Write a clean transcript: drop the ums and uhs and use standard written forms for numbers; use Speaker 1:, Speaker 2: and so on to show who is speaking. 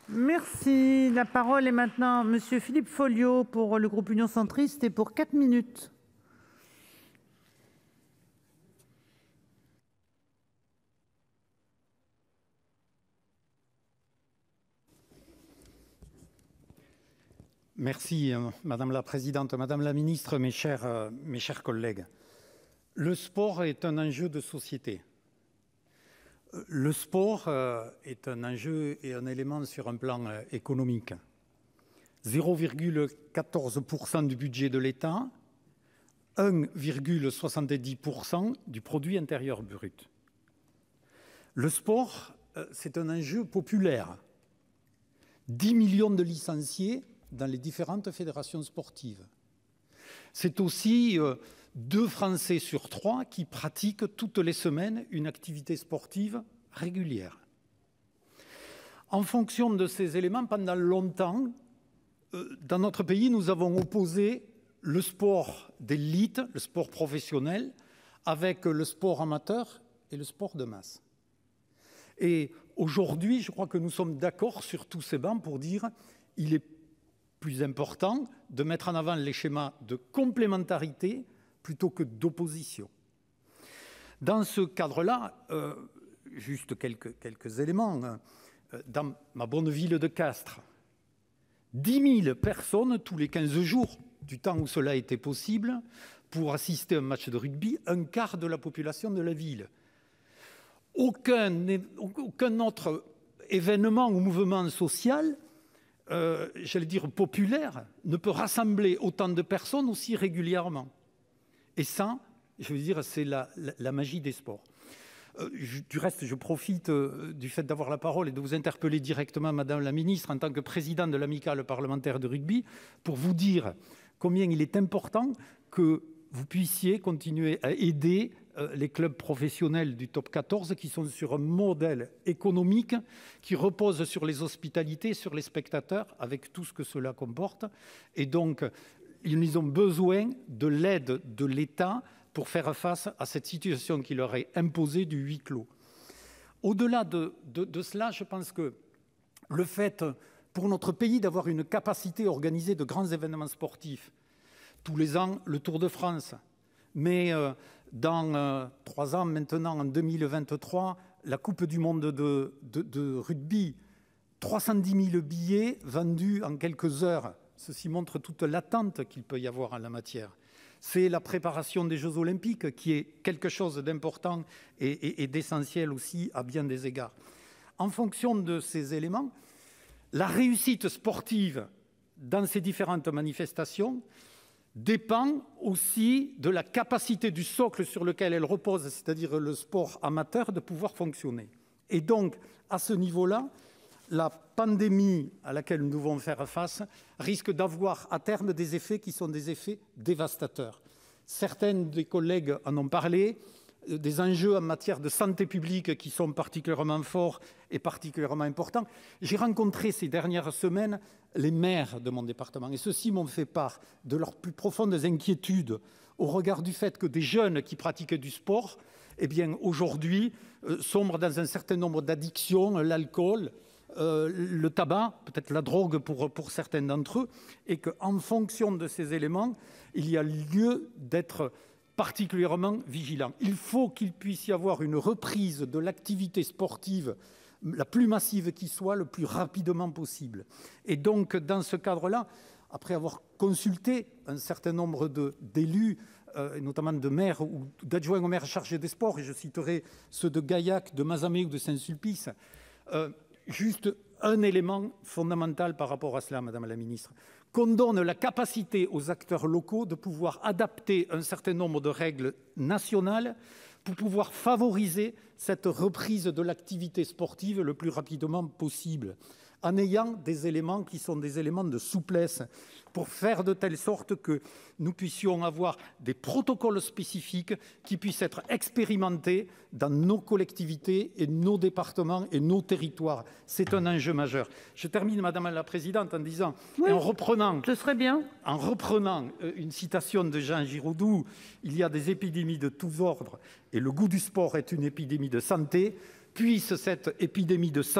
Speaker 1: Merci. La parole est maintenant à Monsieur Philippe Folliot pour le groupe Union Centriste et pour 4 minutes.
Speaker 2: Merci, Madame la Présidente, Madame la Ministre, mes chers collègues. Le sport est un enjeu de société. Le sport est un enjeu et un élément sur un plan économique. 0,14% du budget de l'État, 1,70% du produit intérieur brut. Le sport, c'est un enjeu populaire. 10 millions de licenciés dans les différentes fédérations sportives. C'est aussi 2 Français sur 3 qui pratiquent toutes les semaines une activité sportive régulière. En fonction de ces éléments, pendant longtemps, dans notre pays, nous avons opposé le sport d'élite, le sport professionnel, avec le sport amateur et le sport de masse. Et aujourd'hui, je crois que nous sommes d'accord sur tous ces bancs pour dire qu'il est plus important de mettre en avant les schémas de complémentarité plutôt que d'opposition. Dans ce cadre-là, juste quelques éléments. Dans ma bonne ville de Castres, 10 000 personnes tous les 15 jours, du temps où cela était possible, pour assister à un match de rugby, un quart de la population de la ville. Aucun autre événement ou mouvement social, j'allais dire populaire, ne peut rassembler autant de personnes aussi régulièrement. Et ça, je veux dire, c'est la magie des sports. Du reste, je profite du fait d'avoir la parole et de vous interpeller directement, Madame la Ministre, en tant que président de l'amicale parlementaire de rugby, pour vous dire combien il est important que vous puissiez continuer à aider les clubs professionnels du top 14 qui sont sur un modèle économique qui repose sur les hospitalités, sur les spectateurs, avec tout ce que cela comporte. Et donc, ils ont besoin de l'aide de l'État pour faire face à cette situation qui leur est imposée du huis clos. Au-delà de cela, je pense que le fait pour notre pays d'avoir une capacité à organiser de grands événements sportifs, tous les ans le Tour de France, mais dans 3 ans maintenant, en 2023, la Coupe du monde de rugby, 310 000 billets vendus en quelques heures. Ceci montre toute l'attente qu'il peut y avoir en la matière. C'est la préparation des Jeux Olympiques qui est quelque chose d'important et d'essentiel aussi à bien des égards. En fonction de ces éléments, la réussite sportive dans ces différentes manifestations dépend aussi de la capacité du socle sur lequel elle repose, c'est-à-dire le sport amateur, de pouvoir fonctionner. Et donc, à ce niveau-là, la pandémie à laquelle nous devons faire face risque d'avoir à terme des effets qui sont des effets dévastateurs. Certains des collègues en ont parlé, des enjeux en matière de santé publique qui sont particulièrement forts et particulièrement importants. J'ai rencontré ces dernières semaines les maires de mon département et ceux-ci m'ont fait part de leurs plus profondes inquiétudes au regard du fait que des jeunes qui pratiquent du sport, eh bien, aujourd'hui, sombrent dans un certain nombre d'addictions, l'alcool, le tabac, peut-être la drogue pour certains d'entre eux, et qu'en fonction de ces éléments, il y a lieu d'être particulièrement vigilant. Il faut qu'il puisse y avoir une reprise de l'activité sportive la plus massive qui soit, le plus rapidement possible. Et donc, dans ce cadre-là, après avoir consulté un certain nombre d'élus, notamment de maires ou d'adjoints au maire chargés des sports, et je citerai ceux de Gaillac, de Mazamet ou de Saint-Sulpice, juste un élément fondamental par rapport à cela, Madame la Ministre, qu'on donne la capacité aux acteurs locaux de pouvoir adapter un certain nombre de règles nationales pour pouvoir favoriser cette reprise de l'activité sportive le plus rapidement possible, en ayant des éléments qui sont des éléments de souplesse pour faire de telle sorte que nous puissions avoir des protocoles spécifiques qui puissent être expérimentés dans nos collectivités et nos départements et nos territoires. C'est un enjeu majeur. Je termine, Madame la Présidente, en disant,
Speaker 1: oui,
Speaker 2: et en reprenant une citation de Jean Giraudoux, il y a des épidémies de tous ordres et le goût du sport est une épidémie de santé. Puisse cette épidémie de santé